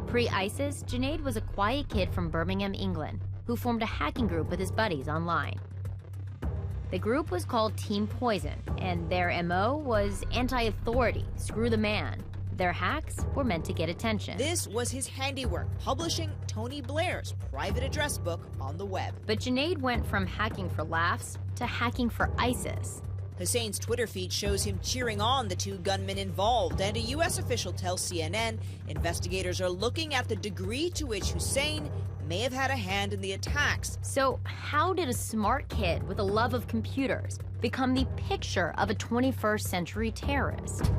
Pre-ISIS, Junaid was a quiet kid from Birmingham, England, who formed a hacking group with his buddies online. The group was called Team Poison, and their MO was anti-authority, screw the man. Their hacks were meant to get attention. This was his handiwork, publishing Tony Blair's private address book on the web. But Junaid went from hacking for laughs to hacking for ISIS. Hussein's Twitter feed shows him cheering on the two gunmen involved, and a U.S. official tells CNN investigators are looking at the degree to which Hussein may have had a hand in the attacks. So how did a smart kid with a love of computers become the picture of a 21st century terrorist?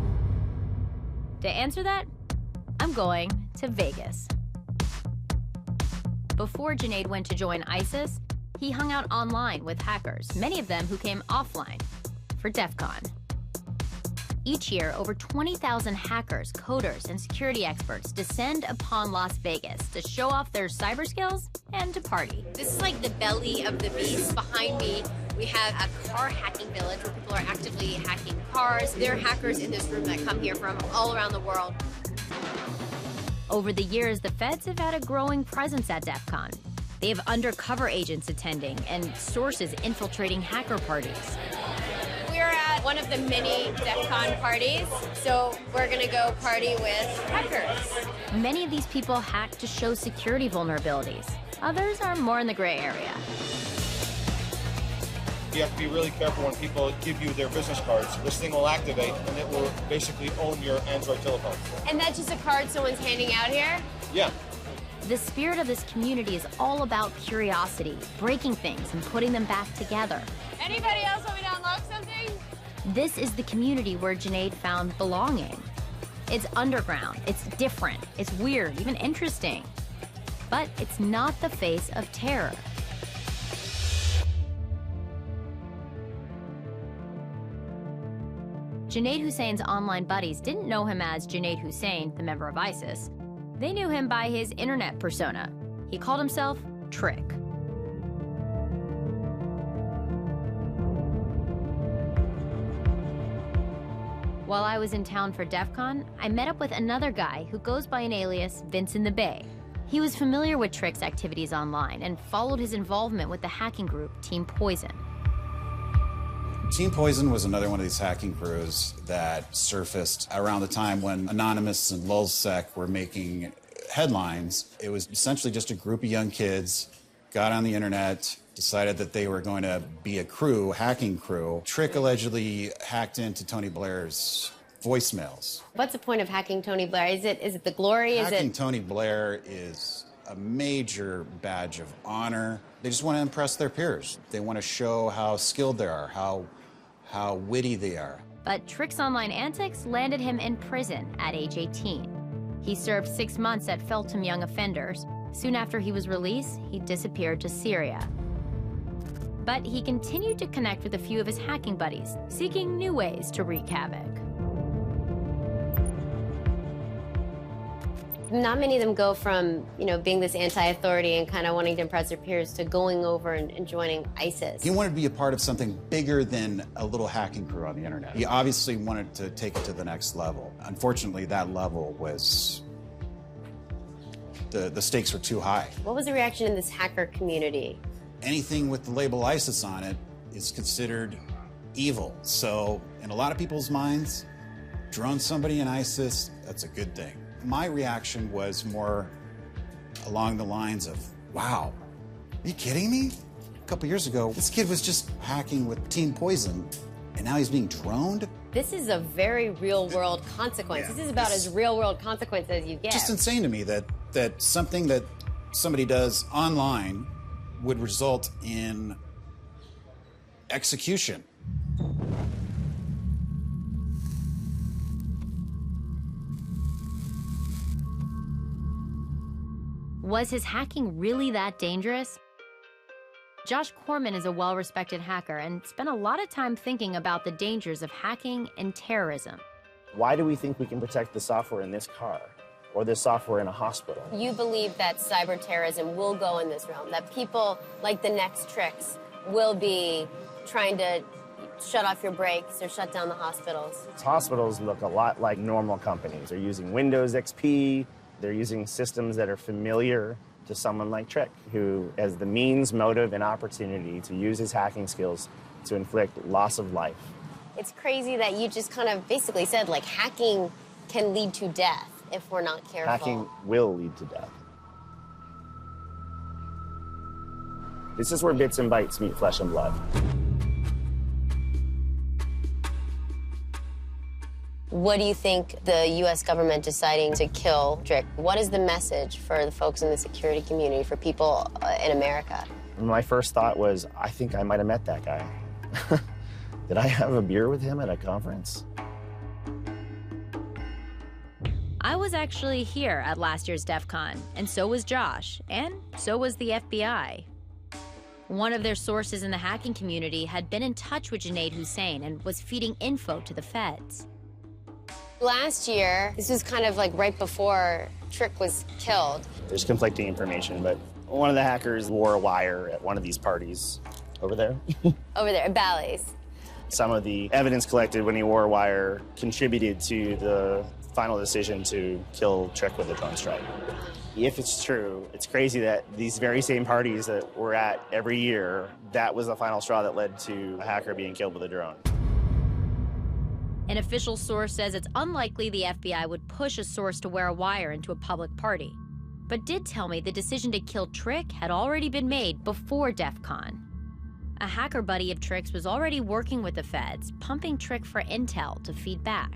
To answer that, I'm going to Vegas. Before Junaid went to join ISIS, he hung out online with hackers, many of them who came offline for DEF CON. Each year, over 20,000 hackers, coders, and security experts descend upon Las Vegas to show off their cyber skills and to party. This is like the belly of the beast. Behind me, we have a car hacking village where people are actively hacking cars. There are hackers in this room that come here from all around the world. Over the years, the feds have had a growing presence at DEF CON. They have undercover agents attending and sources infiltrating hacker parties. We're at one of the mini DEF CON parties, so we're gonna go party with hackers. Many of these people hack to show security vulnerabilities. Others are more in the gray area. You have to be really careful when people give you their business cards. This thing will activate, and it will basically own your Android telephone. And that's just a card someone's handing out here? Yeah. The spirit of this community is all about curiosity, breaking things and putting them back together. Anybody else want me to unlock something? This is the community where Junaid found belonging. It's underground, it's different, it's weird, even interesting. But it's not the face of terror. Junaid Hussein's online buddies didn't know him as Junaid Hussein, the member of ISIS. They knew him by his internet persona. He called himself Trick. While I was in town for DEF CON, I met up with another guy who goes by an alias Vince in the Bay. He was familiar with Trick's activities online and followed his involvement with the hacking group Team Poison. Team Poison was another one of these hacking crews that surfaced around the time when Anonymous and LulzSec were making headlines. It was essentially just a group of young kids, got on the internet, decided that they were going to be a crew, hacking crew. Trick allegedly hacked into Tony Blair's voicemails. What's the point of hacking Tony Blair? Is it the glory? Hacking Tony Blair is a major badge of honor. They just want to impress their peers. They want to show how skilled they are, how witty they are. But Trick's online antics landed him in prison at age 18. He served 6 months at Feltham Young Offenders. Soon after he was released, he disappeared to Syria. But he continued to connect with a few of his hacking buddies, seeking new ways to wreak havoc. Not many of them go from, being this anti-authority and kind of wanting to impress their peers to going over and joining ISIS. He wanted to be a part of something bigger than a little hacking crew on the internet. He obviously wanted to take it to the next level. Unfortunately, that level was, the stakes were too high. What was the reaction in this hacker community? Anything with the label ISIS on it is considered evil. So in a lot of people's minds, drone somebody in ISIS, that's a good thing. My reaction was more along the lines of, wow, are you kidding me? A couple years ago, this kid was just hacking with Team Poison, and now he's being droned? This is a very real-world consequence. Yeah, this is about as real-world consequence as you get. Just insane to me that something that somebody does online would result in execution. Was his hacking really that dangerous? Josh Corman is a well-respected hacker and spent a lot of time thinking about the dangers of hacking and terrorism. Why do we think we can protect the software in this car or this software in a hospital? You believe that cyber terrorism will go in this realm, that people like the next Tricks will be trying to shut off your brakes or shut down the hospitals? Hospitals look a lot like normal companies. They're using Windows XP, They're using systems that are familiar to someone like Trick, who has the means, motive, and opportunity to use his hacking skills to inflict loss of life. It's crazy that you just kind of basically said, like, hacking can lead to death if we're not careful. Hacking will lead to death. This is where bits and bytes meet flesh and blood. What do you think the U.S. government deciding to kill Trick? What is the message for the folks in the security community, for people in America? My first thought was, I think I might have met that guy. Did I have a beer with him at a conference? I was actually here at last year's DEF CON, and so was Josh, and so was the FBI. One of their sources in the hacking community had been in touch with Junaid Hussain and was feeding info to the feds. Last year, this was kind of like right before Trick was killed. There's conflicting information, but one of the hackers wore a wire at one of these parties over there. Over there, at Bally's. Some of the evidence collected when he wore a wire contributed to the final decision to kill Trick with a drone strike. If it's true, it's crazy that these very same parties that we're at every year, that was the final straw that led to a hacker being killed with a drone. An official source says it's unlikely the FBI would push a source to wear a wire into a public party, but did tell me the decision to kill Trick had already been made before DEF CON. A hacker buddy of Trick's was already working with the feds, pumping Trick for intel to feed back.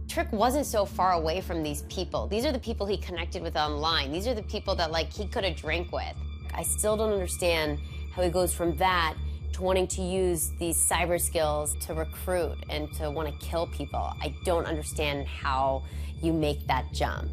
Trick wasn't so far away from these people. These are the people he connected with online. These are the people that, like, he could have drank with. I still don't understand how he goes from that to wanting to use these cyber skills to recruit and to want to kill people. I don't understand how you make that jump.